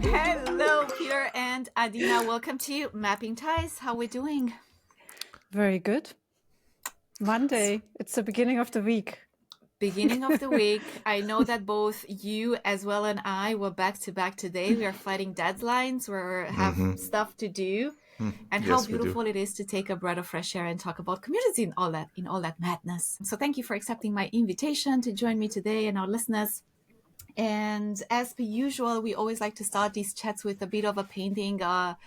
Hello, Peter and Adina. Welcome to Mapping Ties. How are we doing? Very good. Monday. It's the beginning of the week. Beginning of the week. I know that both you as well and I were back to back today. We are fighting deadlines. We have stuff to do. And how Yes, we do. beautiful it is to take a breath of fresh air and talk about community and all that madness. So thank you for accepting my invitation to join me today and our listeners. And as per usual, we always like to start these chats with a bit of a painting a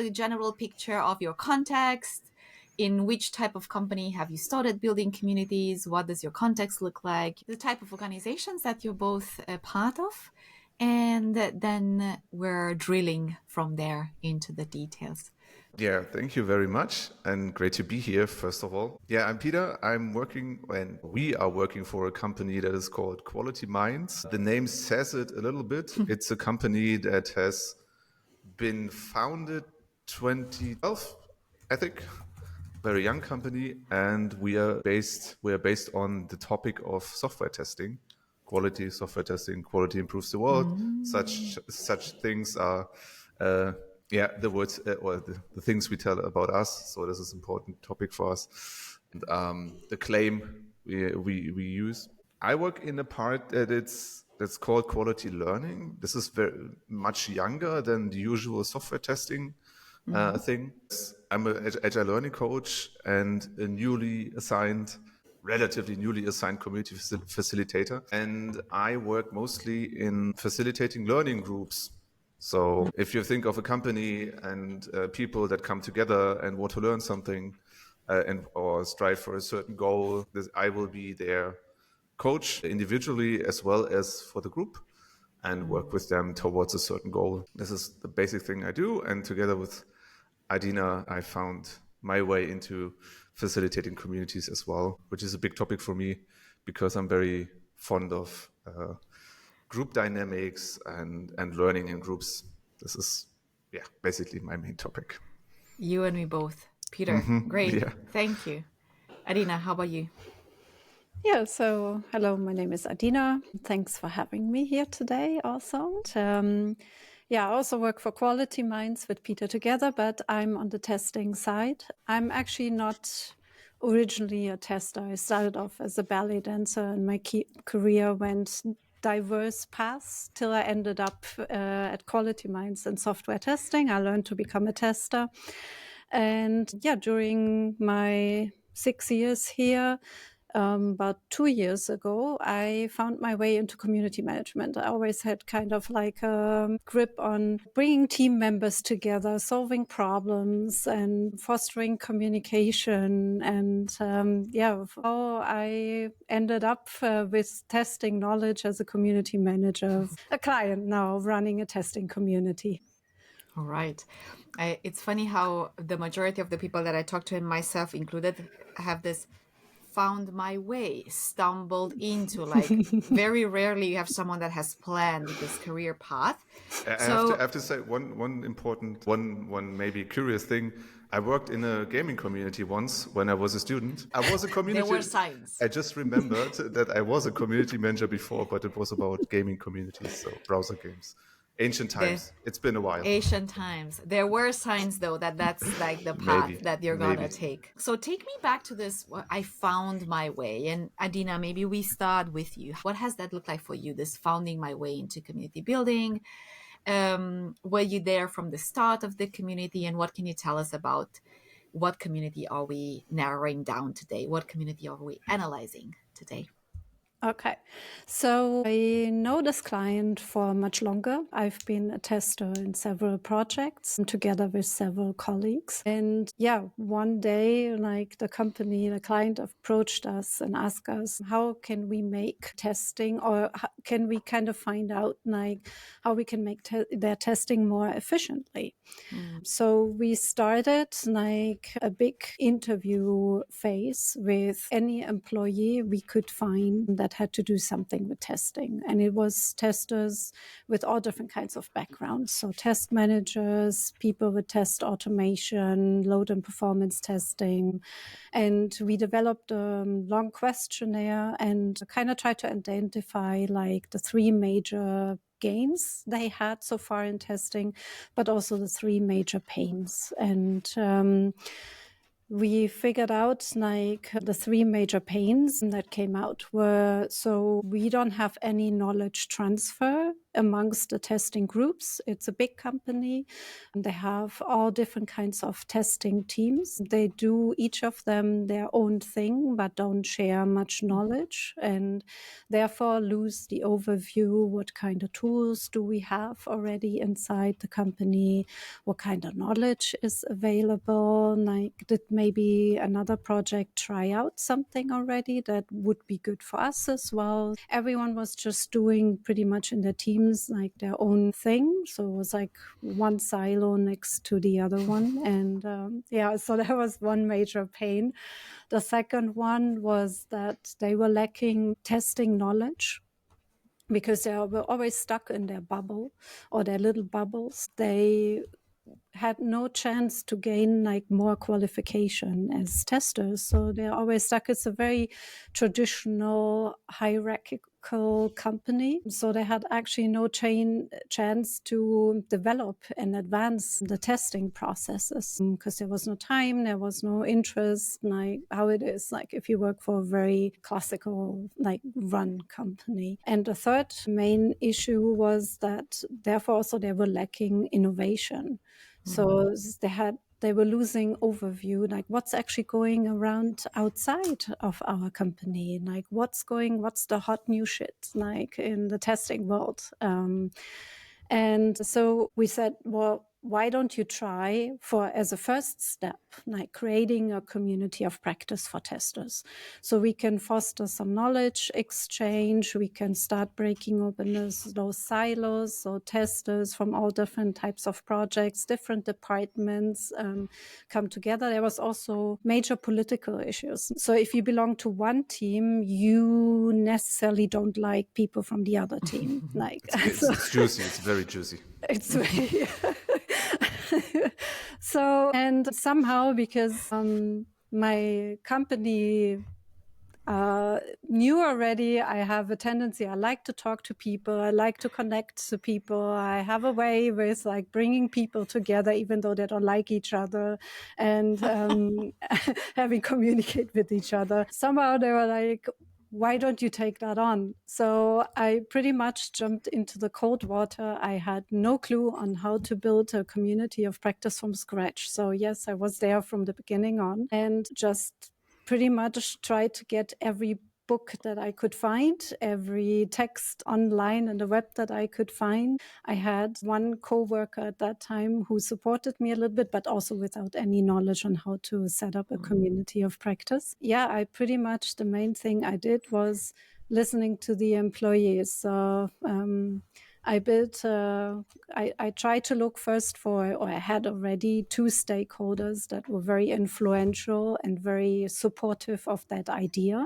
general picture of your context. In which type of company have you started building communities? What does your context look like? The type of organizations that you're both a part of. And then we're drilling from there into the details. Yeah, thank you very much. And great to be here, first of all. Yeah, I'm Peter. We are working for a company that is called Quality Minds. The name says it a little bit. It's a company that has been founded 2012, I think. Very young company, and we are based on the topic of software testing, quality software testing. Quality improves the world. Such things are the words or the things we tell about us. So this is an important topic for us. And the claim we use. I work in a part that's called quality learning. This is very much younger than the usual software testing thing. I'm an agile learning coach and a relatively newly assigned community facilitator. And I work mostly in facilitating learning groups. So if you think of a company and people that come together and want to learn something or strive for a certain goal, I will be their coach individually as well as for the group and work with them towards a certain goal. This is the basic thing I do. And together with Adina, I found my way into facilitating communities as well, which is a big topic for me because I'm very fond of group dynamics and learning in groups. This is, basically my main topic. You and me both. Peter, great. Yeah. Thank you. Adina, how about you? Yeah, so hello, my name is Adina. Thanks for having me here today also. I also work for Quality Minds with Peter together, but I'm on the testing side. I'm actually not originally a tester. I started off as a ballet dancer and my career went diverse paths till I ended up at Quality Minds in software testing. I learned to become a tester. And during my 6 years here, about 2 years ago, I found my way into community management. I always had kind of like a grip on bringing team members together, solving problems and fostering communication. And how I ended up with testing knowledge as a community manager, a client now running a testing community. All right. It's funny how the majority of the people that I talk to, and myself included, have this found my way, stumbled into, like very rarely you have someone that has planned this career path. I have to say one important, one maybe curious thing. I worked in a gaming community once when I was a student. I was a community. There were signs. I just remembered that I was a community manager before, but it was about gaming communities, so browser games. Ancient times. It's been a while. Ancient times. There were signs, though, that's like the path that you're gonna take. So take me back to this. I found my way. And Adina, maybe we start with you. What has that looked like for you, this founding my way into community building? Were you there from the start of the community? And what can you tell us about what community are we narrowing down today? What community are we analyzing today? Okay, so I know this client for much longer. I've been a tester in several projects together with several colleagues. And one day, like the client approached us and asked us, how can we make testing, or can we kind of find out like how we can make their testing more efficiently? So we started like a big interview phase with any employee we could find that had to do something with testing. And it was testers with all different kinds of backgrounds. So test managers, people with test automation, load and performance testing. And we developed a long questionnaire and kind of tried to identify like the three major gains they had so far in testing, but also the 3 major pains. And we figured out like the 3 major pains that came out were, so we don't have any knowledge transfer amongst the testing groups. It's a big company. They have all different kinds of testing teams. They do each of them their own thing, but don't share much knowledge and therefore lose the overview. What kind of tools do we have already inside the company? What kind of knowledge is available? Like, did maybe another project try out something already that would be good for us as well? Everyone was just doing pretty much in their teams like their own thing. So it was like one silo next to the other one. And so that was one major pain. The second one was that they were lacking testing knowledge, because they were always stuck in their bubble or their little bubbles. They had no chance to gain like more qualification as testers. So they're always stuck. It's a very traditional hierarchical company. So they had actually no chance to develop and advance the testing processes, because there was no time, there was no interest, like how it is like if you work for a very classical like run company. And the third main issue was that therefore also they were lacking innovation. So they were losing overview, like what's actually going around outside of our company, like what's the hot new shit like in the testing world. And so we said, well, why don't you try as a first step, like creating a community of practice for testers, so we can foster some knowledge exchange. We can start breaking open those silos. So testers from all different types of projects, different departments come together. There was also major political issues. So if you belong to one team, you necessarily don't like people from the other team. Like it's juicy. It's very juicy. It's very so, and somehow because my company knew already, I have a tendency, I like to talk to people, I like to connect to people, I have a way with like bringing people together even though they don't like each other, and having communicate with each other. Somehow they were like, why don't you take that on? So I pretty much jumped into the cold water. I had no clue on how to build a community of practice from scratch. So yes, I was there from the beginning on and just pretty much tried to get every book that I could find, every text online and the web that I could find. I had one coworker at that time who supported me a little bit, but also without any knowledge on how to set up a community of practice. Yeah, I pretty much, the main thing I did was listening to the employees. So I tried to look first or I had already 2 stakeholders that were very influential and very supportive of that idea.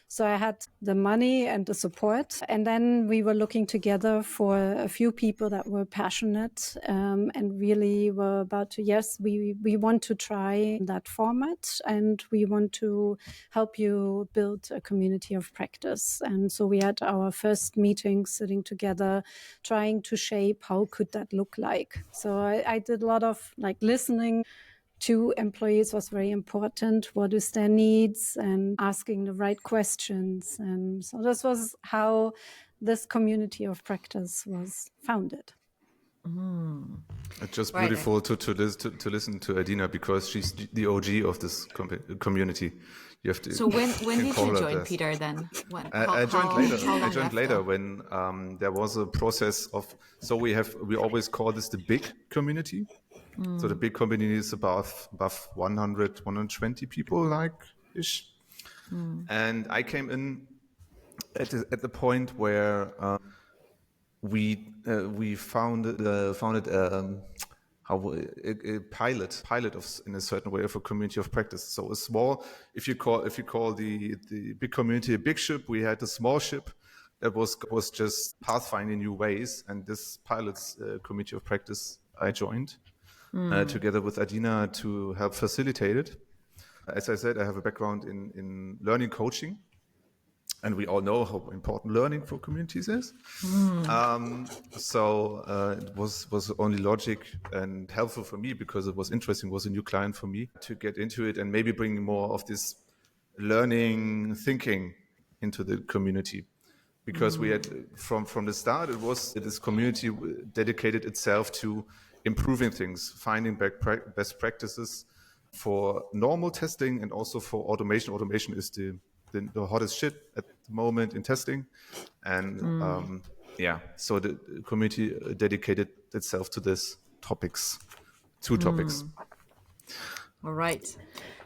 So I had the money and the support. And then we were looking together for a few people that were passionate and really were about to, yes, we want to try that format and we want to help you build a community of practice. And so we had our first meeting sitting together, trying to shape how could that look like. So I did a lot of like listening to employees was very important. What is their needs, and asking the right questions. And so this was how this community of practice was founded. It's just beautiful to listen to Adina, because she's the OG of this community. You have to. So when did you join, Peter? Then I joined later. I joined later when there was a process of. So we always call this the big community. So the big community is above 100, 120 people, like ish. And I came in at the point where we founded a pilot of, in a certain way, of a community of practice. So a small, if you call the big community a big ship, we had a small ship that was just pathfinding new ways. And this pilot's community of practice I joined together with Adina to help facilitate it. As I said, I have a background in learning coaching. And we all know how important learning for communities is. So it was only logic and helpful for me, because it was interesting, was a new client for me, to get into it and maybe bring more of this learning thinking into the community. Because we had, from the start, it was this community dedicated itself to improving things, finding best practices for normal testing and also for automation. Automation is the hottest shit at the moment in testing. And so the community dedicated itself to this two topics. All right.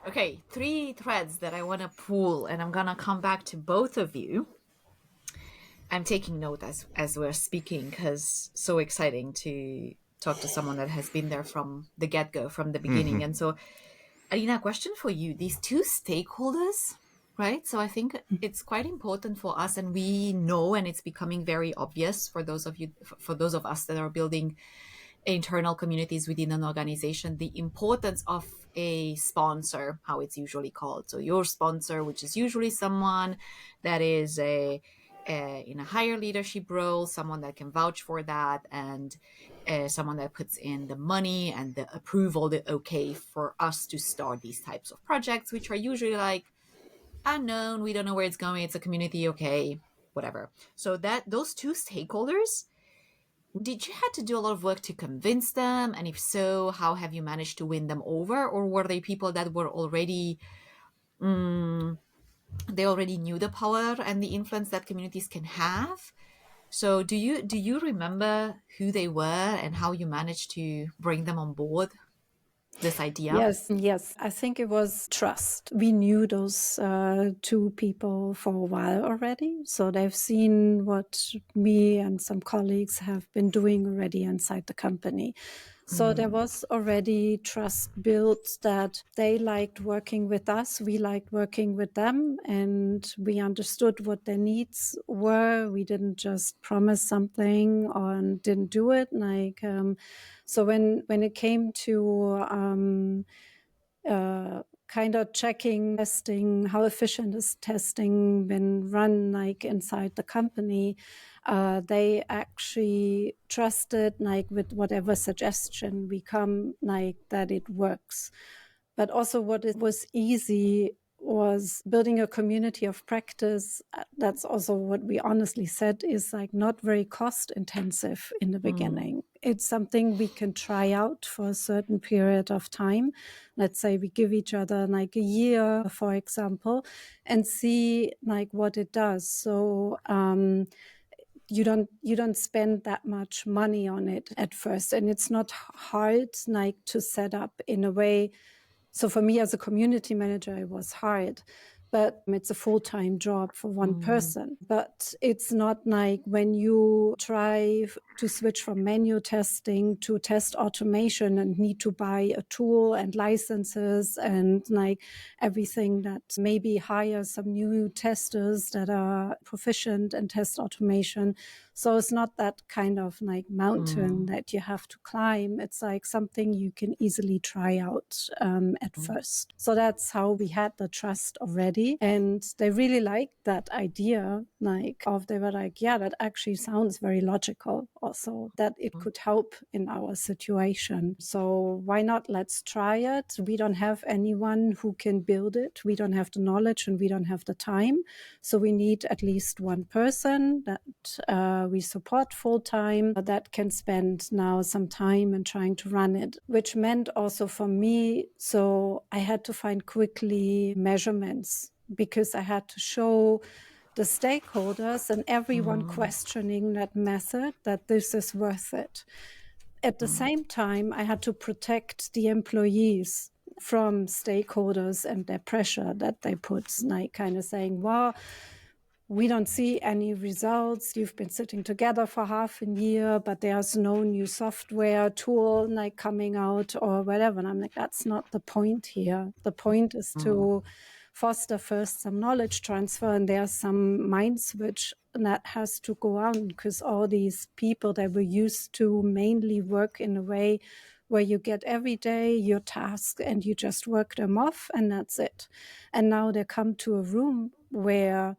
Okay, 3 threads that I want to pull, and I'm going to come back to both of you. I'm taking note as we're speaking, because so exciting to talk to someone that has been there from the get-go, from the beginning. And so, Adina, question for you. These 2 stakeholders, right? So I think it's quite important for us, and we know, and it's becoming very obvious for those of us that are building internal communities within an organization, the importance of a sponsor, how it's usually called. So your sponsor, which is usually someone that is in a higher leadership role, someone that can vouch for that, and someone that puts in the money and the approval, the okay for us to start these types of projects, which are usually like unknown, we don't know where it's going, it's a community, okay, whatever. So that those 2 stakeholders, did you have to do a lot of work to convince them? And if so, how have you managed to win them over? Or were they people that were already they already knew the power and the influence that communities can have? So do you remember who they were and how you managed to bring them on board this idea? Yes. I think it was trust. We knew those 2 people for a while already. So they've seen what me and some colleagues have been doing already inside the company. So there was already trust built, that they liked working with us, we liked working with them, and we understood what their needs were. We didn't just promise something or didn't do it. So when it came to kind of checking, testing, how efficient is testing when run inside the company, they actually trusted with whatever suggestion we come, that it works. But also what it was easy was building a community of practice. That's also what we honestly said is not very cost intensive in the beginning. It's something we can try out for a certain period of time. Let's say we give each other a year, for example, and see what it does. So you don't spend that much money on it at first, and it's not hard to set up in a way. So for me as a community manager, it was hard, but it's a full-time job for one person. But it's not when you try to switch from manual testing to test automation and need to buy a tool and licenses and everything, that maybe hire some new testers that are proficient in test automation. So it's not that kind of mountain that you have to climb. It's something you can easily try out at first. So that's how we had the trust already. And they really liked that idea, they were yeah, that actually sounds very logical also, that it could help in our situation. So why not? Let's try it. We don't have anyone who can build it. We don't have the knowledge and we don't have the time. So we need at least one person that we support full time, that can spend now some time in trying to run it, which meant also for me, so I had to find quickly measurements, because I had to show the stakeholders and everyone questioning that method that this is worth it. At the same time, I had to protect the employees from stakeholders and their pressure that they put, kind of saying, well, we don't see any results. You've been sitting together for half a year, but there's no new software tool coming out or whatever. And I'm that's not the point here. The point is to foster first some knowledge transfer, and there's some mind switch that has to go on, because all these people that were used to mainly work in a way where you get every day your tasks and you just work them off and that's it. And now they come to a room where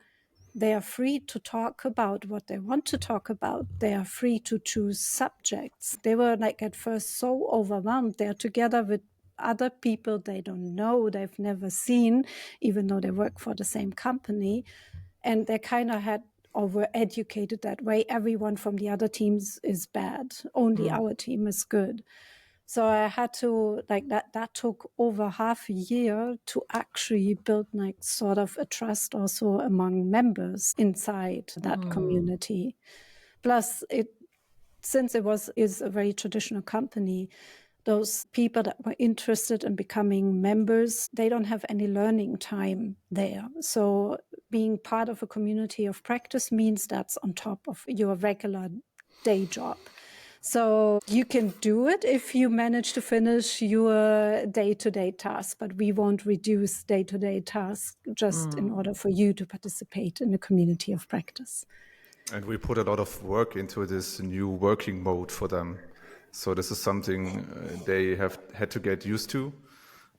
They are free to talk about what they want to talk about. They are free to choose subjects. They were like at first so overwhelmed. They're together with other people they don't know, they've never seen, even though they work for the same company. And they kind of had or were educated that way. Everyone from the other teams is bad. Only our team is good. So I had to that took over half a year to actually build like sort of a trust also among members inside that community. Plus since it is a very traditional company, those people that were interested in becoming members, they don't have any learning time there. So being part of a community of practice means that's on top of your regular day job. So you can do it if you manage to finish your day-to-day tasks, but we won't reduce day-to-day tasks just in order for you to participate in a community of practice. And we put a lot of work into this new working mode for them. So this is something they have had to get used to.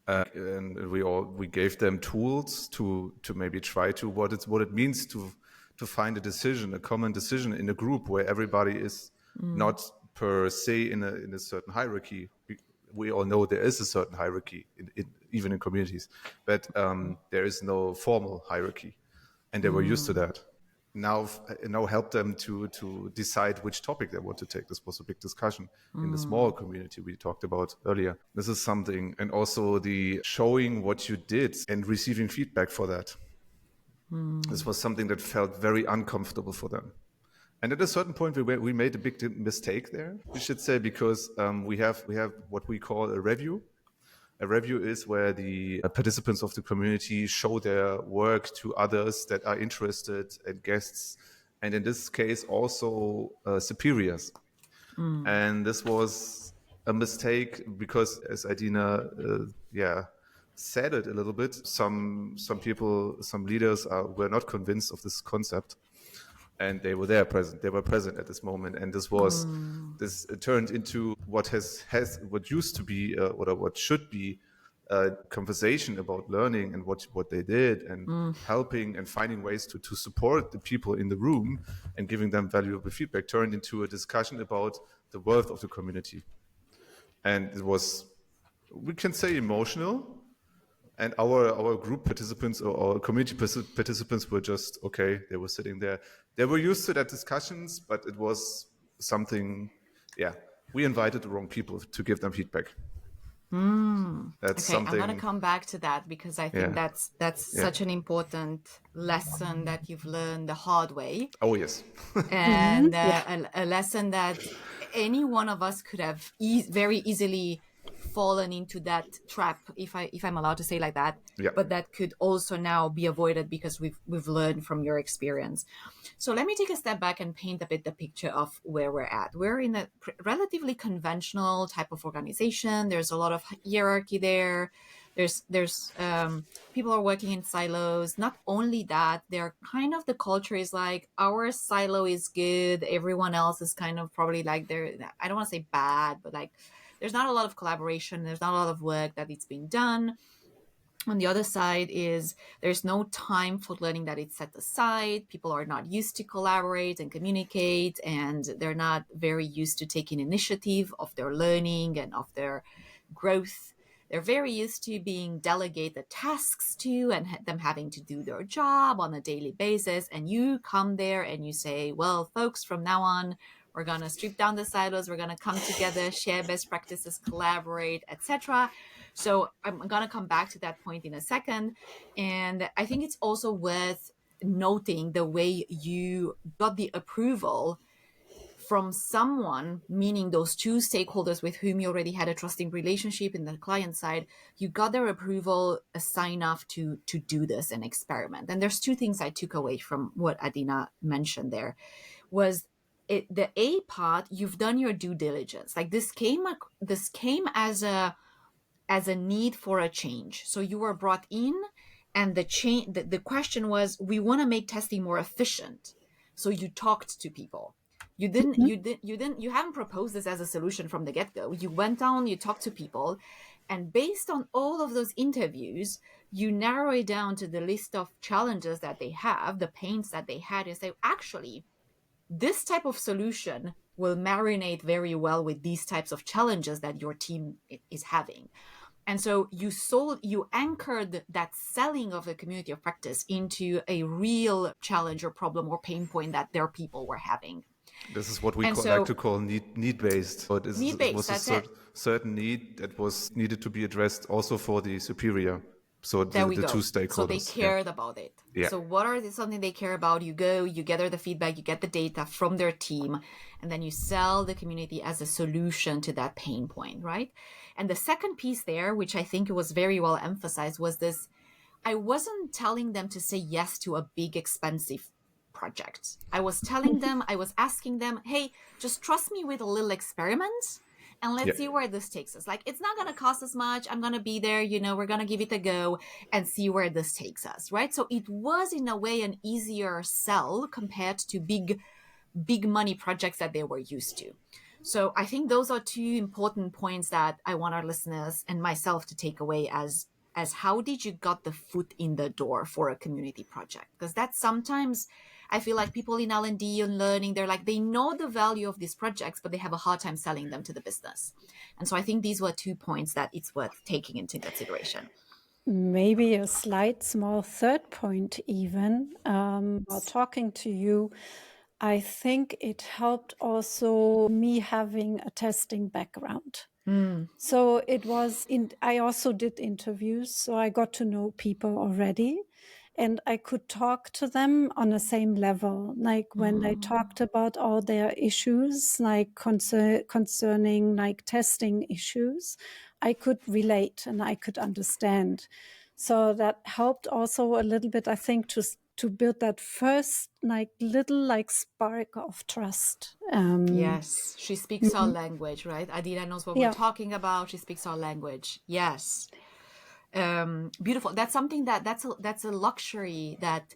And we gave them tools to maybe try to what it means to find a common decision in a group where everybody is not per se in a certain hierarchy. We all know there is a certain hierarchy even in communities, but there is no formal hierarchy, and they were used to that. Now help them to decide which topic they want to take. This was a big discussion in the small community we talked about earlier. This is something, and also the showing what you did and receiving feedback for that. This was something that felt very uncomfortable for them. And at a certain point, we made a big mistake there, we should say, because we have what we call a review. A review is where the participants of the community show their work to others that are interested and guests, and in this case also superiors. And this was a mistake because, as Adina said it a little bit, some people, some leaders were not convinced of this concept. And they were present at this moment, and this turned into what used to be what should be a conversation about learning and what they did and helping and finding ways to support the people in the room and giving them valuable feedback, turned into a discussion about the worth of the community. And it was, we can say, emotional. And our group participants or our community participants were just, okay, they were sitting there. They were used to that discussions, but it was something, we invited the wrong people to give them feedback. That's okay, something. I'm going to come back to that because I think that's such an important lesson that you've learned the hard way. Oh, yes. And a lesson that any one of us could have very easily fallen into that trap, if I'm allowed to say like that, but that could also now be avoided because we've learned from your experience. So let me take a step back and paint a bit the picture of where we're at. We're in a relatively conventional type of organization. There's a lot of hierarchy there. There's people are working in silos. Not only that, they're kind of, the culture is like, our silo is good, everyone else is kind of probably like, I don't want to say bad, but like there's not a lot of collaboration. There's not a lot of work that it's been done. On the other side is there's no time for learning that it's set aside. People are not used to collaborate and communicate, and they're not very used to taking initiative of their learning and of their growth. They're very used to being delegated tasks to and them having to do their job on a daily basis. And you come there and you say, well, folks, from now on, we're going to strip down the silos. We're going to come together, share best practices, collaborate, etc. So I'm going to come back to that point in a second. And I think it's also worth noting the way you got the approval from someone, meaning those two stakeholders with whom you already had a trusting relationship in the client side. You got their approval, a sign off to do this and experiment. And there's two things I took away from what Adina mentioned there. Was the A part, you've done your due diligence. Like this came as a need for a change. So you were brought in, and the question was, we want to make testing more efficient. So you talked to people. You haven't proposed this as a solution from the get-go. You went down, you talked to people, and based on all of those interviews, you narrow it down to the list of challenges that they have, the pains that they had, and say, actually, this type of solution will marinate very well with these types of challenges that your team is having. And so you anchored that selling of the community of practice into a real challenge or problem or pain point that their people were having. This is what we like to call need-based. So it was a certain need that was needed to be addressed also for the superior. So the two stakeholders. So they cared about it. Yeah. So what are something they care about? You go, you gather the feedback, you get the data from their team, and then you sell the community as a solution to that pain point, right? And the second piece there, which I think was very well emphasized, was this: I wasn't telling them to say yes to a big, expensive project. I was telling them, I was asking them, hey, just trust me with a little experiment. And let's see where this takes us. Like, it's not going to cost us much. I'm going to be there. We're going to give it a go and see where this takes us, right? So it was, in a way, an easier sell compared to big money projects that they were used to. So I think those are two important points that I want our listeners and myself to take away as how did you got the foot in the door for a community project? Because that's sometimes, I feel like people in L&D and learning, they're like, they know the value of these projects, but they have a hard time selling them to the business. And so I think these were 2 points that it's worth taking into consideration. Maybe a slight small third point even, while talking to you, I think it helped also me having a testing background. So it was, I also did interviews, so I got to know people already. And I could talk to them on the same level, like when they talked about all their issues, like concerning like testing issues, I could relate and I could understand. So that helped also a little bit, I think, to build that first like little like spark of trust. Yes, she speaks our language, right? Adina knows what we're talking about. She speaks our language. Yes. Beautiful. That's something that's a luxury that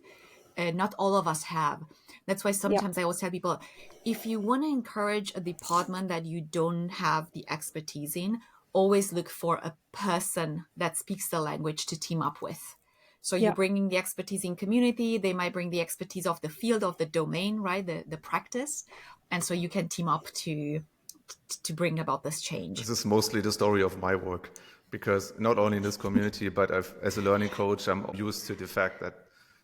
not all of us have. That's why sometimes I always tell people, if you want to encourage a department that you don't have the expertise in, always look for a person that speaks the language to team up with. So you're bringing the expertise in community, they might bring the expertise of the field, of the domain, right? The practice. And so you can team up to bring about this change. This is mostly the story of my work, because not only in this community, but as a learning coach, I'm used to the fact that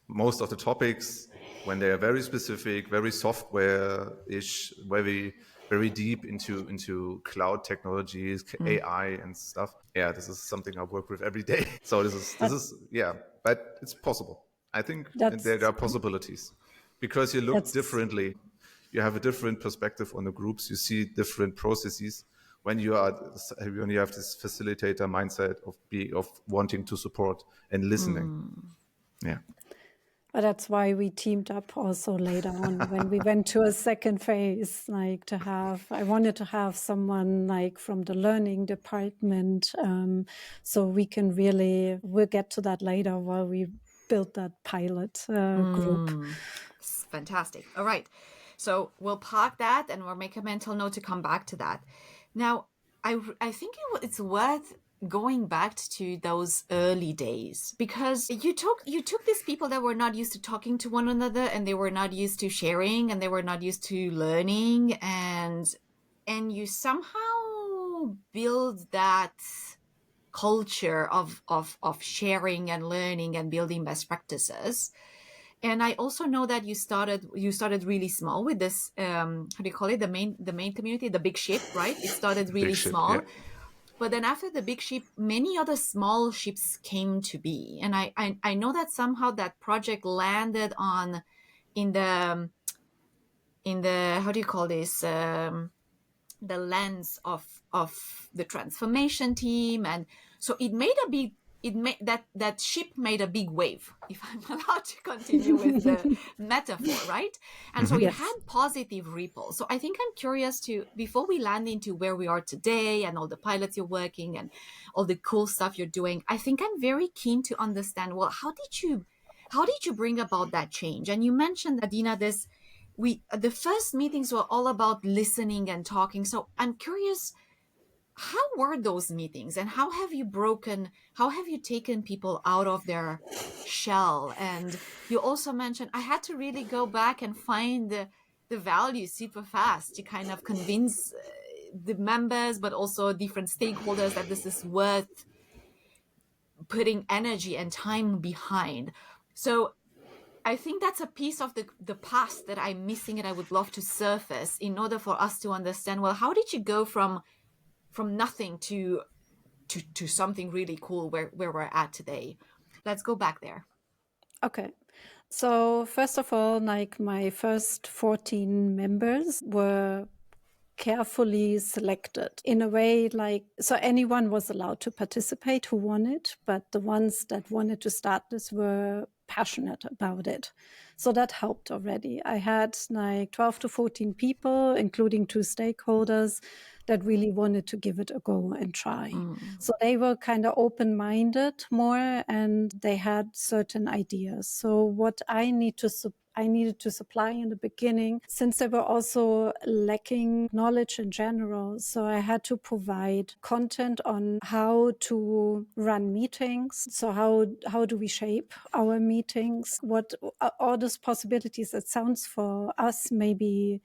most of the topics, when they are very specific, very software-ish, very deep into cloud technologies, AI and stuff. Yeah, this is something I work with every day. So this is but it's possible. I think there are possibilities because you look differently. You have a different perspective on the groups. You see different processes when you have this facilitator mindset of wanting to support and listening. Yeah. But that's why we teamed up also later on when we went to a second phase, like I wanted to have someone like from the learning department. So we'll get to that later while we build that pilot group. Fantastic. All right. So we'll park that and we'll make a mental note to come back to that. Now, I think it's worth going back to those early days, because you took these people that were not used to talking to one another, and they were not used to sharing, and they were not used to learning, and you somehow build that culture of sharing and learning and building best practices. And I also know that you started really small with this, how do you call it? The main community, the big ship, right? It started really small. Yeah. But then after the big ship, many other small ships came to be. And I know that somehow that project landed in the how do you call this? The lens of the transformation team. And so that ship made a big wave, if I'm allowed to continue with the metaphor, right? And so it had positive ripples. So I think I'm curious before we land into where we are today and all the pilots you're working and all the cool stuff you're doing, I think I'm very keen to understand, well, how did you bring about that change? And you mentioned, Adina, the first meetings were all about listening and talking. So I'm curious, how were those meetings, and how have you taken people out of their shell? And you also mentioned I had to really go back and find the value super fast to kind of convince the members, but also different stakeholders, that this is worth putting energy and time behind. So I think that's a piece of the past that I'm missing, and I would love to surface in order for us to understand, well, how did you go from nothing to something really cool where we're at today? Let's go back there. Okay. So first of all, like my first 14 members were carefully selected in a way, like, so anyone was allowed to participate who wanted, but the ones that wanted to start this were passionate about it. So that helped already. I had like 12 to 14 people, including 2 stakeholders, that really wanted to give it a go and try. So they were kind of open-minded more, and they had certain ideas. So what I needed to supply in the beginning, since they were also lacking knowledge in general. So I had to provide content on how to run meetings. So how do we shape our meetings? What are all those possibilities? That sounds for us maybe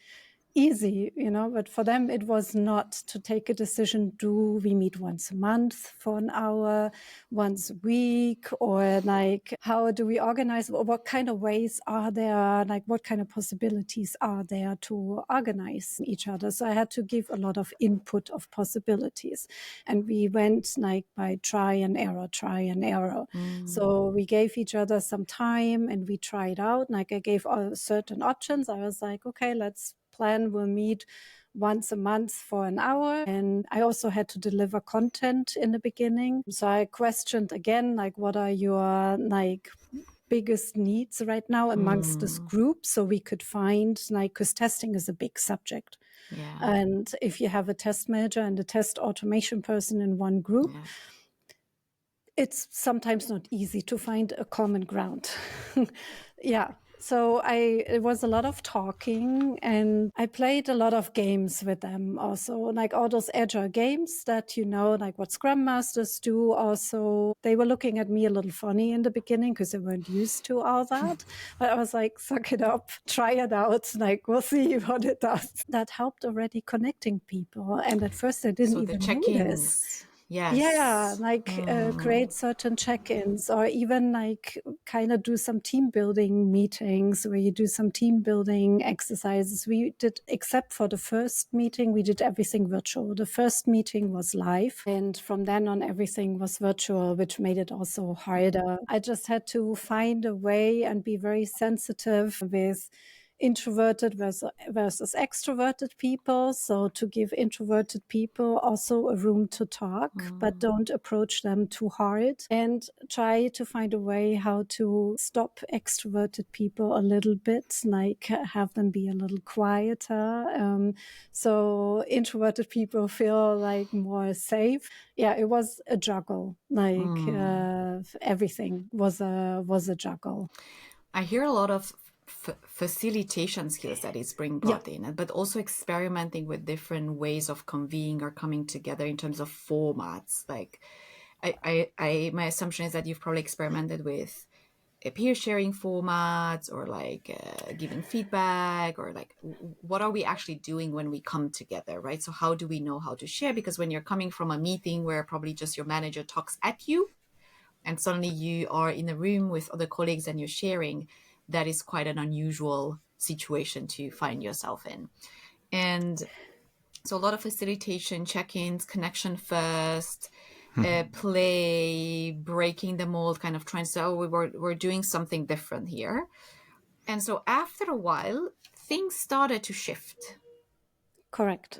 easy, but for them it was not, to take a decision. Do we meet once a month for an hour, once a week, or like how do we organize? What kind of ways are there? Like what kind of possibilities are there to organize each other? So I had to give a lot of input of possibilities, and we went like by try and error. So we gave each other some time and we tried out. Like I gave certain options. I was like, okay, let's plan, we'll meet once a month for an hour. And I also had to deliver content in the beginning. So I questioned again, like, what are your like biggest needs right now amongst this group? So we could find, like, because testing is a big subject. Yeah. And if you have a test manager and a test automation person in one group, it's sometimes not easy to find a common ground. Yeah. So it was a lot of talking, and I played a lot of games with them also, like all those agile games that, like what Scrum Masters do. Also, they were looking at me a little funny in the beginning because they weren't used to all that. But I was like, suck it up, try it out. Like, we'll see what it does. That helped already connecting people. And at first I didn't even notice. Yes. Yeah, like create certain check-ins, or even like kind of do some team building meetings where you do some team building exercises. We did, except for the first meeting, we did everything virtual. The first meeting was live, and from then on everything was virtual, which made it also harder. I just had to find a way and be very sensitive with introverted versus extroverted people. So to give introverted people also a room to talk, but don't approach them too hard, and try to find a way how to stop extroverted people a little bit, like have them be a little quieter. So introverted people feel like more safe. Yeah, it was a juggle. Like everything was a juggle. I hear a lot of facilitation skills that is being brought in, but also experimenting with different ways of convening or coming together in terms of formats. Like my assumption is that you've probably experimented with peer sharing formats, or like giving feedback, or like what are we actually doing when we come together, right? So how do we know how to share? Because when you're coming from a meeting where probably just your manager talks at you, and suddenly you are in a room with other colleagues and you're sharing, that is quite an unusual situation to find yourself in. And so a lot of facilitation, check-ins, connection first, play, breaking the mold, kind of trying to say, oh, we're doing something different here. And so after a while, things started to shift. Correct.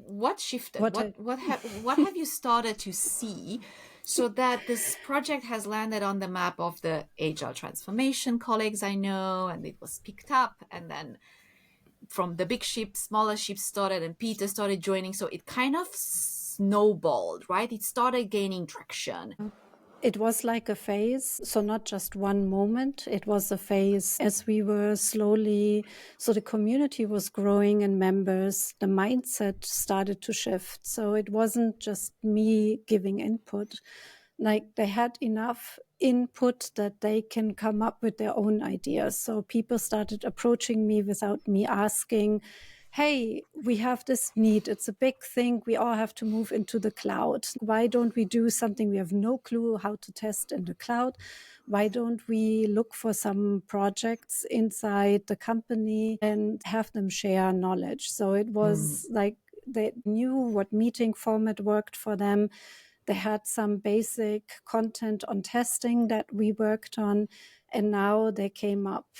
What shifted? What have you started to see, so that this project has landed on the map of the agile transformation colleagues I know, and it was picked up, and then from the big ships, smaller ships started, and Peter started joining. So it kind of snowballed, right? It started gaining traction. it was like a phase, so not just one moment. It was a phase as we were slowly, so the community was growing in members, the mindset started to shift. So it wasn't just me giving input. Like they had enough input that they can come up with their own ideas. So people started approaching me without me asking, hey, we have this need. It's a big thing. We all have to move into the cloud. Why don't we do something? We have no clue how to test in the cloud. Why don't we look for some projects inside the company and have them share knowledge? So it was like they knew what meeting format worked for them. They had some basic content on testing that we worked on. And now they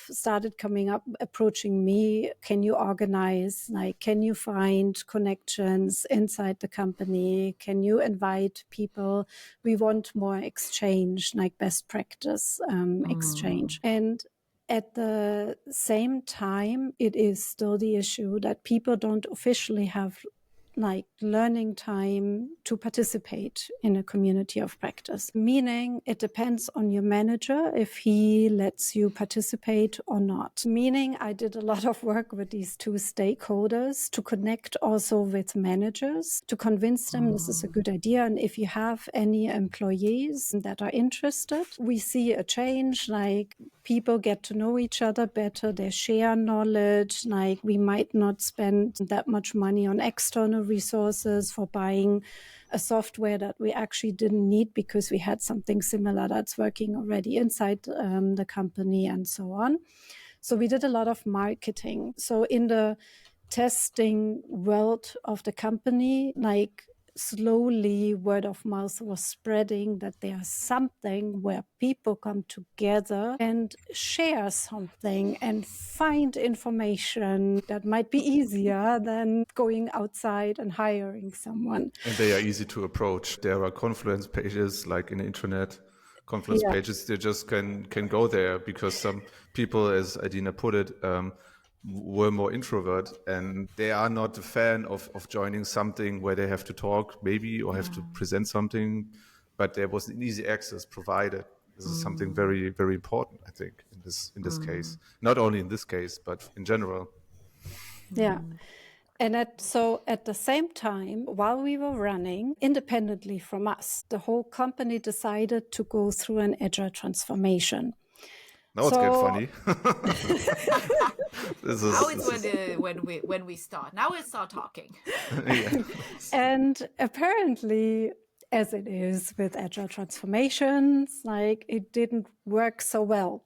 started coming up, approaching me. Can you organize? Like, can you find connections inside the company? Can you invite people? We want more exchange, like best practice exchange. And at the same time, it is still the issue that people don't officially have like learning time to participate in a community of practice, meaning it depends on your manager if he lets you participate or not. Meaning I did a lot of work with these two stakeholders to connect also with managers to convince them this is a good idea. And if you have any employees that are interested, we see a change, like people get to know each other better, they share knowledge, like we might not spend that much money on external resources for buying a software that we actually didn't need because we had something similar that's working already inside the company and so on. So we did a lot of marketing. So in the testing world of the company, like slowly word of mouth was spreading that there's something where people come together and share something and find information that might be easier than going outside and hiring someone. And they are easy to approach. There are Confluence pages like in the internet. Confluence pages, they just can go there because some people, as Adina put it, were more introvert and they are not a fan of joining something where they have to talk maybe or have to present something, but there was an easy access provided. This is something very, very important, I think, in this case. Not only in this case, but in general. Yeah. And at the same time, while we were running independently from us, the whole company decided to go through an agile transformation. Now it's getting funny. Now it's when we start. Now we start talking. And apparently, as it is with agile transformations, like it didn't work so well.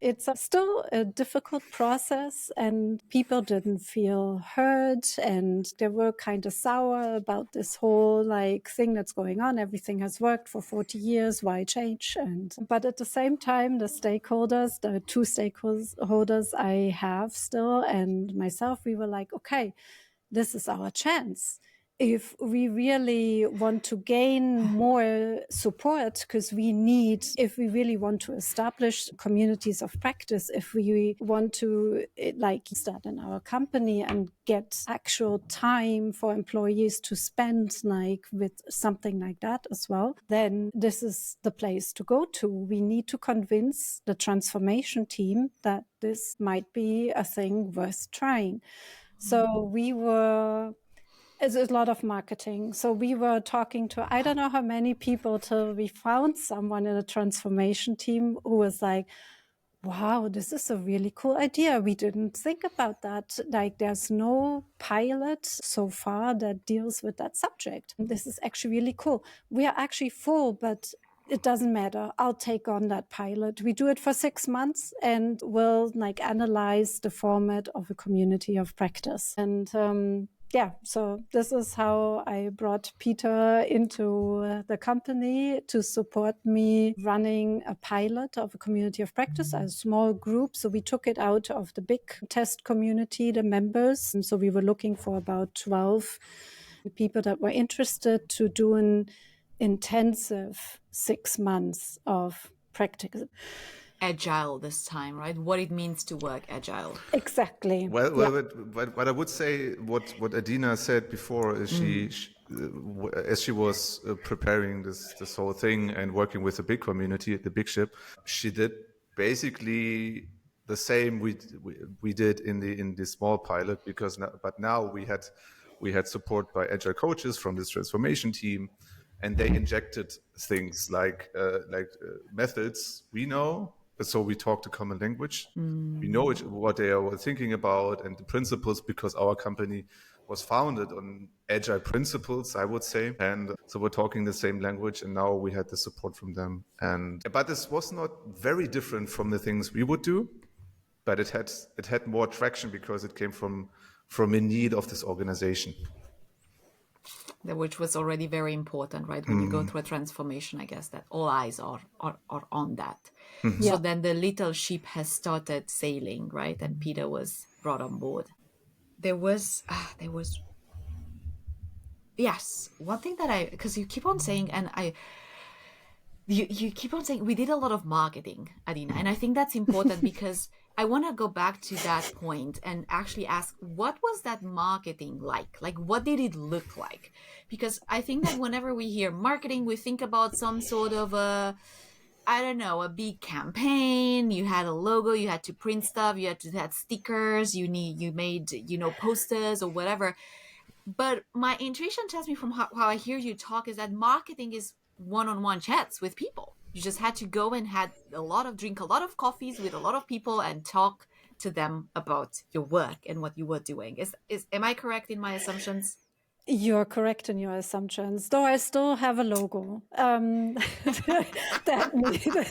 It's still a difficult process and people didn't feel heard and they were kind of sour about this whole like thing that's going on. Everything has worked for 40 years. Why change? But at the same time, the two stakeholders I have still and myself, we were like, okay, this is our chance. If we really want to gain more support, because if we really want to establish communities of practice, if we want to like start in our company and get actual time for employees to spend like with something like that as well, then this is the place to go to. We need to convince the transformation team that this might be a thing worth trying. So it's a lot of marketing. So we were talking to, I don't know how many people till we found someone in a transformation team who was like, wow, this is a really cool idea. We didn't think about that. Like there's no pilot so far that deals with that subject. This is actually really cool. We are actually full, but it doesn't matter. I'll take on that pilot. We do it for 6 months and we'll like analyze the format of a community of practice. And so this is how I brought Peter into the company to support me running a pilot of a community of practice, a small group. So we took it out of the big test community, the members. And so we were looking for about 12 people that were interested to do an intensive 6 months of practice. Agile this time, right? What it means to work agile. Exactly. Well, what I would say, what Adina said before is as she was preparing this whole thing and working with the big community, the big ship, she did basically the same we did in the small pilot, but now we had support by agile coaches from this transformation team, and they injected things like methods we know, so we talked a common language. We know what they are thinking about and the principles, because our company was founded on agile principles, I would say. And so we're talking the same language, and now we had the support from them. But this was not very different from the things we would do, but it had more traction because it came from a need of this organization. Which was already very important, right? When you go through a transformation, I guess that all eyes are on that. So then the little ship has started sailing, right? And Peter was brought on board. There was yes, one thing that because you keep on saying, and you keep on saying we did a lot of marketing, Adina, and I think that's important because I want to go back to that point and actually ask, what was that marketing like? Like, what did it look like? Because I think that whenever we hear marketing, we think about some sort of a big campaign. You had a logo, you had to print stuff, you had to have stickers, you made, posters or whatever. But my intuition tells me from how I hear you talk is that marketing is one-on-one chats with people. You just had to go and drink a lot of coffees with a lot of people and talk to them about your work and what you were doing. Am I correct in my assumptions? You're correct in your assumptions, though I still have a logo that needed.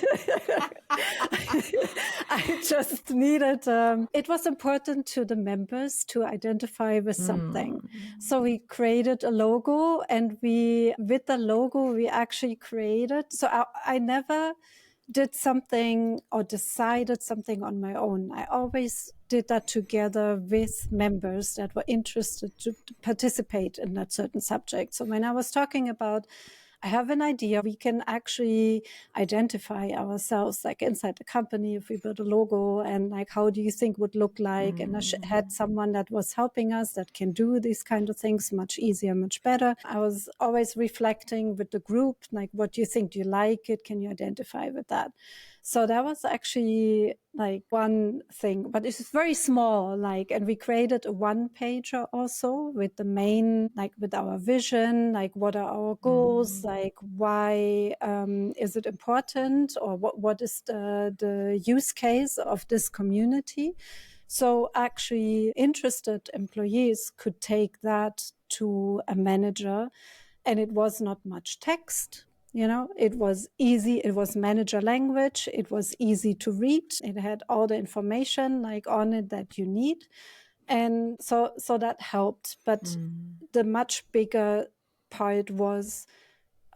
I just needed. It was important to the members to identify with something, so we created a logo, and with the logo we actually created. So I never did something or decided something on my own. I always did that together with members that were interested to participate in that certain subject. So when I was talking about, I have an idea, we can actually identify ourselves, like inside the company, if we build a logo, and like, how do you think would look like? And I had someone that was helping us that can do these kind of things much easier, much better. I was always reflecting with the group, like, what do you think? Do you like it? Can you identify with that? So that was actually like one thing, but it's very small, and we created a one-pager also with the main, with our vision, what are our goals, why is it important, or what is the use case of this community. So actually interested employees could take that to a manager, and it was not much text. It was easy. It was manager language. It was easy to read. It had all the information on it that you need. And so that helped. But the much bigger part was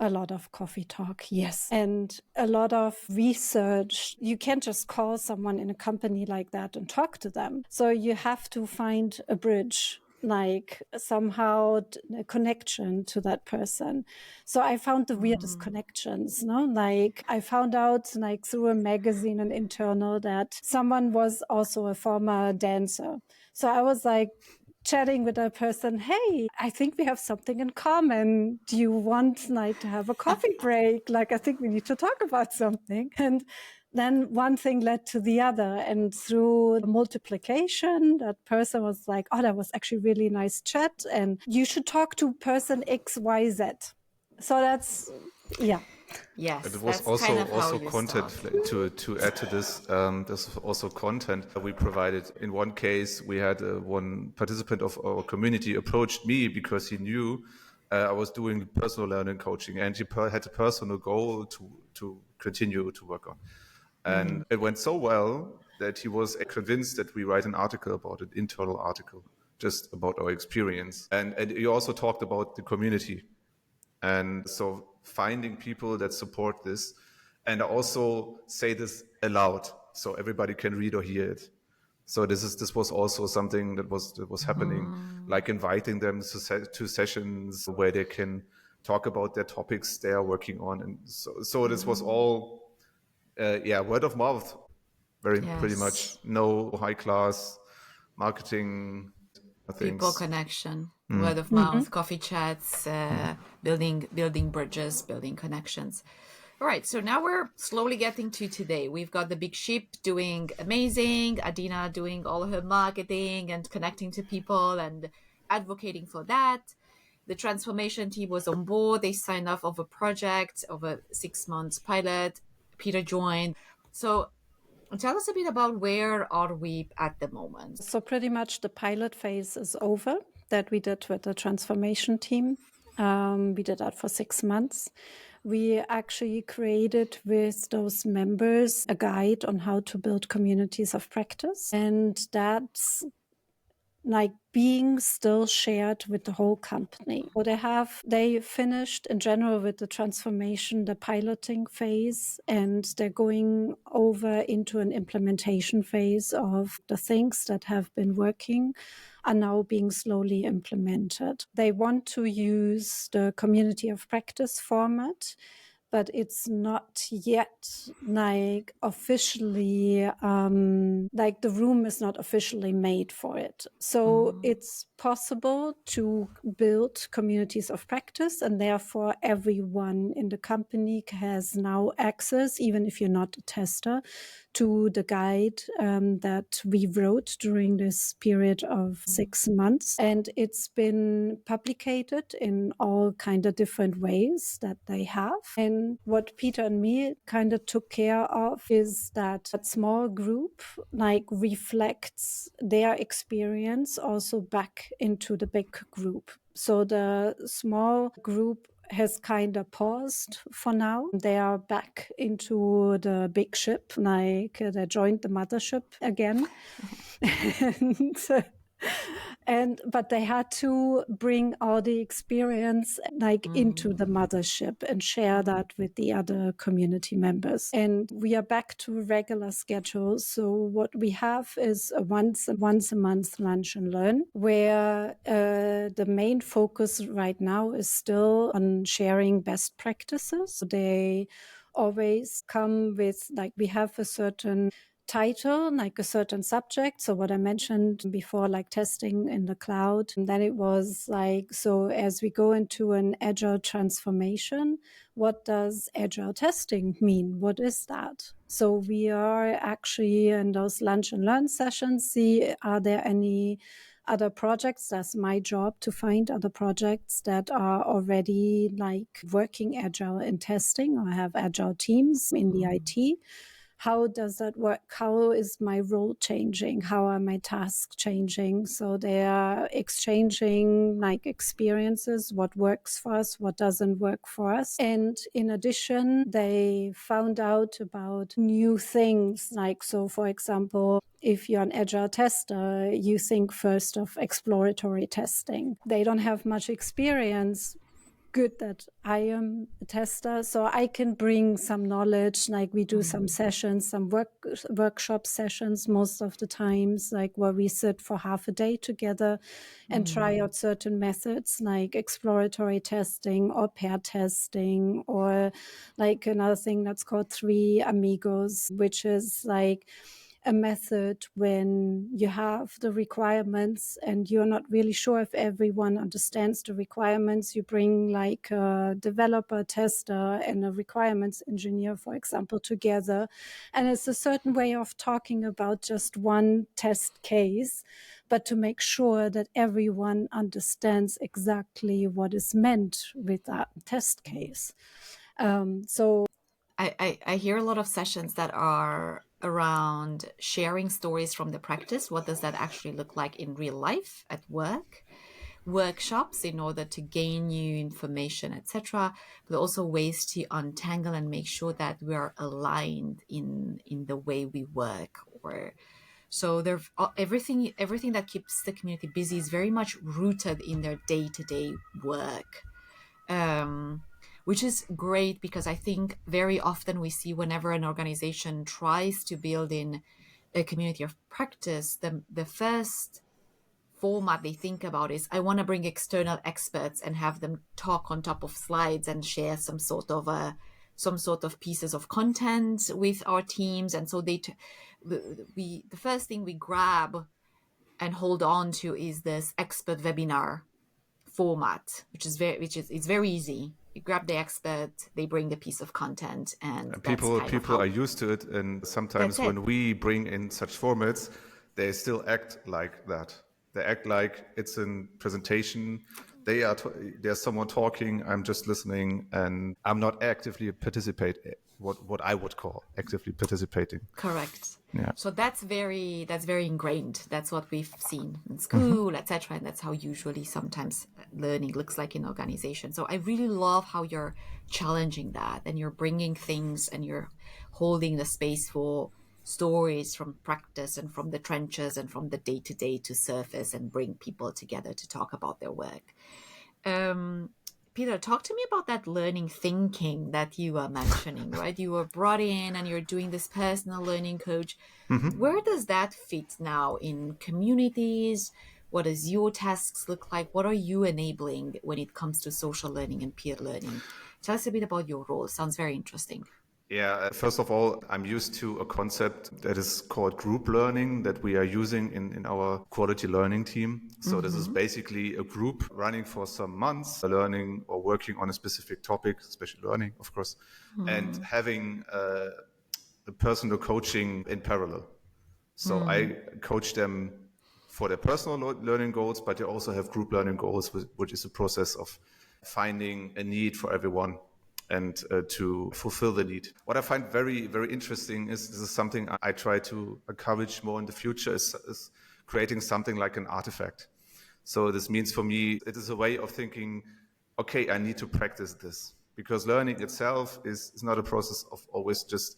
a lot of coffee talk, yes. And a lot of research. You can't just call someone in a company like that and talk to them. So you have to find a bridge, somehow a connection to that person. So I found the weirdest connections, I found out through a magazine, an internal, that someone was also a former dancer. So I was chatting with that person, hey, I think we have something in common. Do you want to have a coffee break? I think we need to talk about something. And then one thing led to the other. And through multiplication, that person was like, oh, that was actually really nice chat. And you should talk to person XYZ. So that's, yeah. Yes, it was that's kind of also how content to add to this. This was also content we provided. In one case, we had one participant of our community approached me because he knew I was doing personal learning coaching, and he had a personal goal to continue to work on. And it went so well that he was convinced that we write an article about it, internal article, just about our experience. And he also talked about the community. And so finding people that support this, and also say this aloud so everybody can read or hear it. So this was also something that was happening, inviting them to sessions where they can talk about their topics they are working on. And so this was all, word of mouth, pretty much. No high class marketing things. People connection. word of mouth, coffee chats, building bridges, building connections. All right, so now we're slowly getting to today. We've got the big ship doing amazing, Adina doing all her marketing and connecting to people and advocating for that. The transformation team was on board. They signed off of a project of a 6 months pilot. Peter joined. So tell us a bit about where are we at the moment. So pretty much the pilot phase is over that we did with the transformation team. We did that for 6 months. We actually created with those members a guide on how to build communities of practice. And that's like being still shared with the whole company. So they finished in general with the transformation, the piloting phase, and they're going over into an implementation phase of the things that have been working are now being slowly implemented. They want to use the community of practice format, but it's not yet like officially, like the room is not officially made for it. So it's possible to build communities of practice, and therefore everyone in the company has now access, even if you're not a tester, to the guide that we wrote during this period of 6 months. And it's been publicated in all kind of different ways that they have. And what Peter and me kind of took care of is that small group like reflects their experience also back into the big group. So the small group has kind of paused for now. They are back into the big ship, like they joined the mothership again. But they had to bring all the experience like into the mothership and share that with the other community members. And we are back to regular schedules. So what we have is a once a month lunch and learn, where the main focus right now is still on sharing best practices. So they always come with like, we have a certain title, like a certain subject. So what I mentioned before, like testing in the cloud, and then it was like, so as we go into an agile transformation, what does agile testing mean? What is that? So we are actually in those lunch and learn sessions, see, are there any other projects? That's my job, to find other projects that are already like working agile in testing or have agile teams in the IT. How does that work? How is my role changing? How are my tasks changing? So they are exchanging like experiences, what works for us, what doesn't work for us. And in addition, they found out about new things. Like, so for example, if you're an agile tester, you think first of exploratory testing. They don't have much experience. Good that I am a tester, so I can bring some knowledge. Like we do some sessions, some workshop sessions most of the times, like where we sit for half a day together and try out certain methods like exploratory testing or pair testing, or like another thing that's called 3 Amigos, which is like a method when you have the requirements and you're not really sure if everyone understands the requirements. You bring like a developer, tester, and a requirements engineer, for example, together. And it's a certain way of talking about just one test case, but to make sure that everyone understands exactly what is meant with that test case. So I hear a lot of sessions that are around sharing stories from the practice. What does that actually look like in real life at work? Workshops in order to gain new information, etc., but also ways to untangle and make sure that we are aligned in the way we work. Or so there, everything that keeps the community busy is very much rooted in their day-to-day work. Which is great, because I think very often we see whenever an organization tries to build in a community of practice, the first format they think about is, I want to bring external experts and have them talk on top of slides and share some sort of pieces of content with our teams. And so the first thing we grab and hold on to is this expert webinar format, it's very easy. You grab the expert, they bring the piece of content, and people are used to it. And sometimes when we bring in such formats, they still act like that. They act like it's a presentation. There's someone talking. I'm just listening, and I'm not actively participating. What I would call actively participating. Correct. Yeah. So that's very ingrained. That's what we've seen in school, etc. And that's how usually sometimes learning looks like in organizations. So I really love how you're challenging that, and you're bringing things, and you're holding the space for stories from practice and from the trenches and from the day-to-day to surface and bring people together to talk about their work. Peter, talk to me about that learning thinking that you were mentioning, right? You were brought in and you're doing this personal learning coach. Where does that fit now in communities? What does your tasks look like? What are you enabling when it comes to social learning and peer learning? Tell us a bit about your role. Sounds very interesting. Yeah, first of all, I'm used to a concept that is called group learning that we are using in our quality learning team. So this is basically a group running for some months, learning or working on a specific topic, special learning, of course, and having a personal coaching in parallel. So I coach them for their personal learning goals, but they also have group learning goals, which is a process of finding a need for everyone and to fulfill the need. What I find very, very interesting is this is something I try to encourage more in the future is creating something like an artifact. So this means for me, it is a way of thinking, okay, I need to practice this, because learning itself is not a process of always just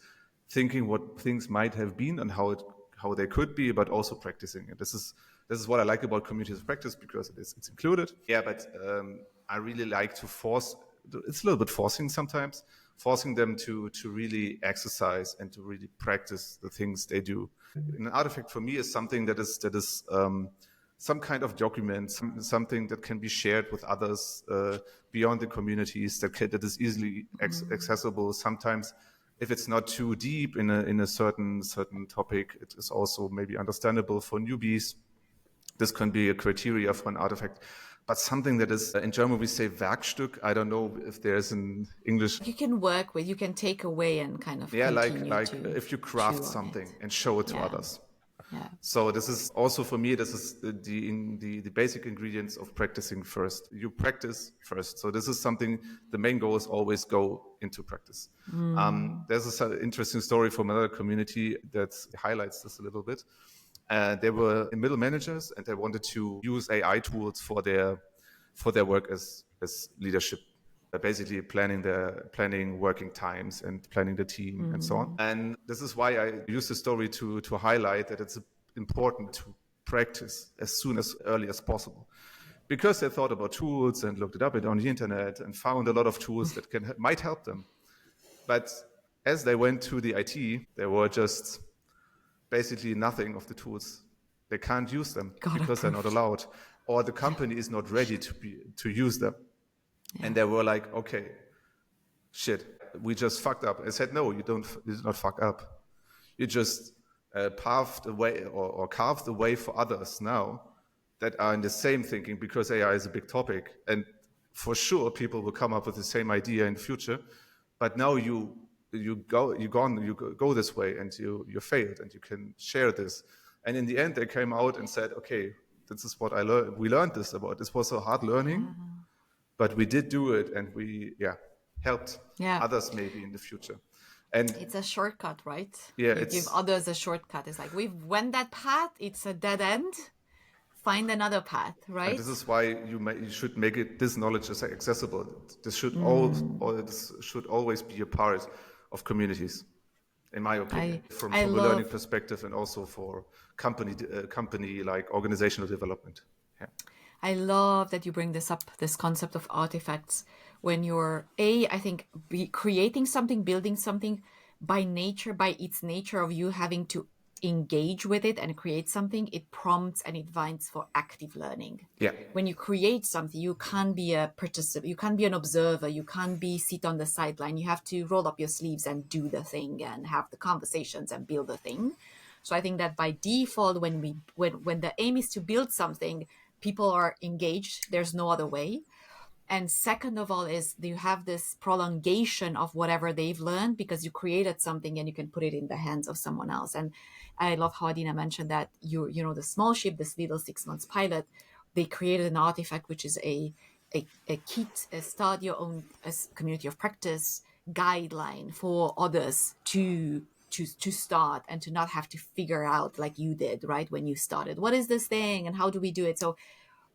thinking what things might have been and how they could be, but also practicing it. This is what I like about communities of practice, because it's included. Yeah, but I really like to force. It's a little bit forcing sometimes, forcing them to really exercise and to really practice the things they do. An artifact for me is something that is some kind of document, something that can be shared with others beyond the communities, that is easily accessible. Sometimes, if it's not too deep in a certain topic, it is also maybe understandable for newbies. This can be a criteria for an artifact. But something that is, in German we say Werkstück. I don't know if there's an English. You can work with, you can take away and kind of like if you craft something and show it to others. Yeah. So this is also for me, this is the basic ingredients of practicing first. You practice first. So this is something, the main goal is always go into practice. There's an interesting story from another community that highlights this a little bit. They were middle managers and they wanted to use AI tools for their work as leadership, basically planning working times and planning the team and so on. And this is why I use the story to highlight that it's important to practice as early as possible, because they thought about tools and looked it up on the internet and found a lot of tools that might help them. But as they went to the IT, there were just basically nothing of the tools. They can't use them because they're not allowed, or the company is not ready to use them. Yeah. And they were like, okay, shit, we just fucked up. I said, no, you did not fuck up. You just paved a way or carved the way for others now that are in the same thinking, because AI is a big topic. And for sure, people will come up with the same idea in the future. But now you go this way and you failed, and you can share this. And in the end, they came out and said, okay, this is what I learned. We learned this about. This was a hard learning, but we did do it, and we helped others maybe in the future. And it's a shortcut, right? Yeah, you give others a shortcut. It's like, we've went that path. It's a dead end. Find another path, right? And this is why you should make this knowledge accessible. This should this should always be a part of communities, in my opinion, from a learning perspective, and also for company like organizational development. Yeah. I love that you bring this up, this concept of artifacts, when you're I think creating something, building something by its nature of you having to engage with it and create something, it prompts and invites for active learning. Yeah. When you create something, you can't be a participant, you can't be an observer, you can't sit on the sideline. You have to roll up your sleeves and do the thing and have the conversations and build the thing. So I think that by default, when the aim is to build something, people are engaged. There's no other way. And second of all is you have this prolongation of whatever they've learned because you created something and you can put it in the hands of someone else. And I love how Adina mentioned that the small ship, this little 6 months pilot, they created an artifact, which is a kit, a start your own community of practice guideline for others to start and to not have to figure out like you did, right? When you started, what is this thing and how do we do it? So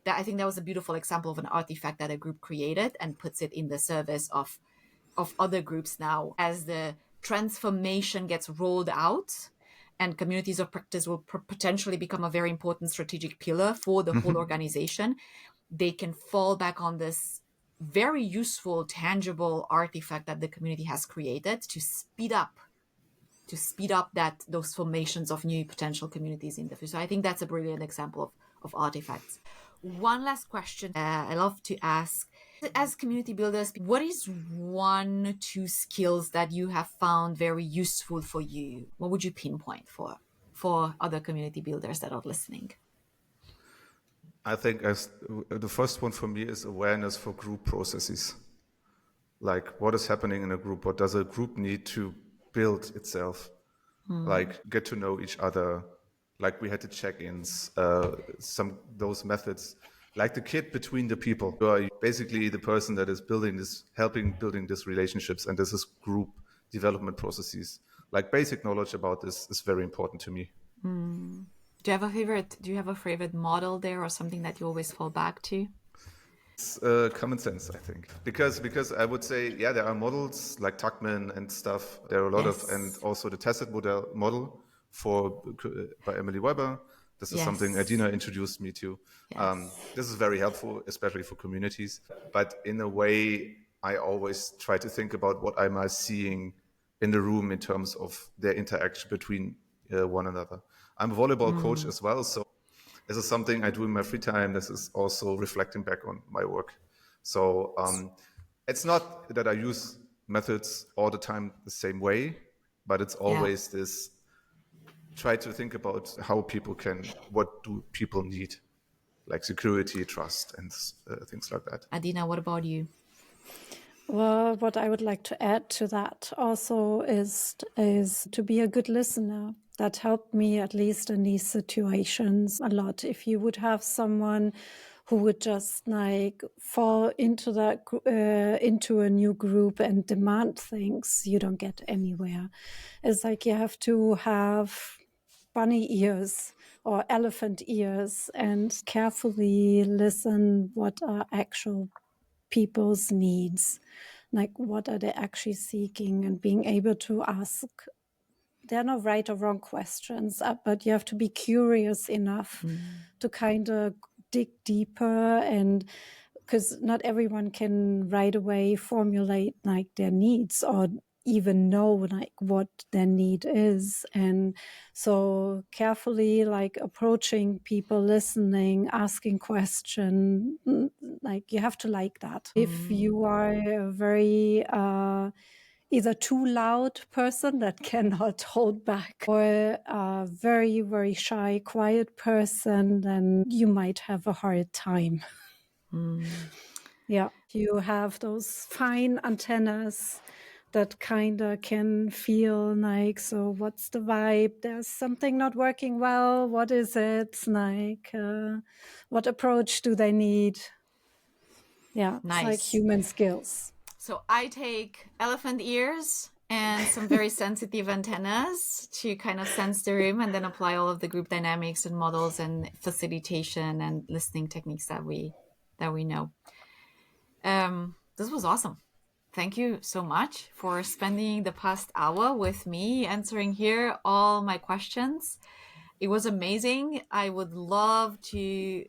I think that was a beautiful example of an artifact that a group created and puts it in the service of other groups now. As the transformation gets rolled out and communities of practice will potentially become a very important strategic pillar for the whole organization, they can fall back on this very useful, tangible artifact that the community has created to speed up those formations of new potential communities in the future. So I think that's a brilliant example of artifacts. One last question I love to ask. As community builders, what is 1-2 skills that you have found very useful for you? What would you pinpoint for other community builders that are listening? I think the first one for me is awareness for group processes. Like, what is happening in a group? What does a group need to build itself? Like, get to know each other. Like, we had the check-ins, those methods. Like the kid between the people. You are basically the person that is building these relationships, and this is group development processes. Like, basic knowledge about this is very important to me. Do you have a favorite model there, or something that you always fall back to? It's common sense, I think, because I would say, yeah, there are models like Tuckman and stuff. There are a lot of, and also the tested model by Emily Weber. This is something Adina introduced me to. This is very helpful, especially for communities. But in a way, I always try to think about what am I seeing in the room in terms of their interaction between one another. I'm a volleyball coach as well, so this is something I do in my free time. This is also reflecting back on my work. So it's not that I use methods all the time the same way, but it's always this, try to think about what do people need, like security, trust, and things like that. Adina, what about you? Well, what I would like to add to that also is to be a good listener. That helped me, at least in these situations, a lot. If you would have someone who would just like fall into into a new group and demand things, you don't get anywhere. It's like you have to have bunny ears or elephant ears and carefully listen what are actual people's needs, like what are they actually seeking, and being able to ask. There are no right or wrong questions, but you have to be curious enough to kind of dig deeper, and because not everyone can right away formulate like their needs or even know like what their need is. And so carefully like approaching people, listening, asking questions, like you have to like that. If you are a very either too loud person that cannot hold back, or a very, very shy, quiet person, then you might have a hard time. Yeah, you have those fine antennas that kind of can feel like, so what's the vibe? There's something not working well. What is it? Like, what approach do they need? Yeah, Nice. It's like human skills. So I take elephant ears and some very sensitive antennas to kind of sense the room, and then apply all of the group dynamics and models and facilitation and listening techniques that we know. This was awesome. Thank you so much for spending the past hour with me, answering here all my questions. It was amazing. I would love to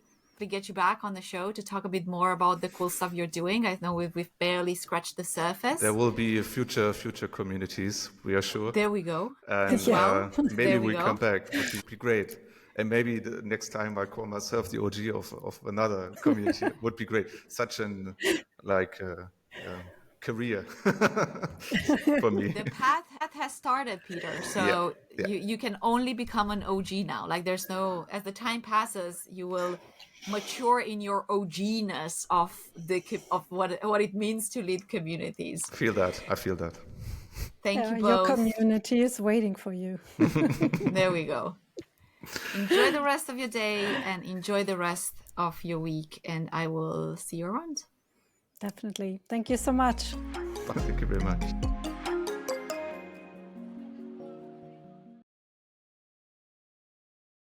get you back on the show to talk a bit more about the cool stuff you're doing. I know we've barely scratched the surface. There will be future communities, we are sure. There we go. And maybe we come back. It would be great. And maybe the next time I call myself the OG of another community would be great. Such an career for me. The path has started, Peter. So you can only become an OG now. Like there's no, as the time passes, you will mature in your OG-ness of what it means to lead communities. I feel that. Thank you Your both. community is waiting for you. There we go. Enjoy the rest of your day and enjoy the rest of your week. And I will see you around. Definitely. Thank you so much. Thank you very much.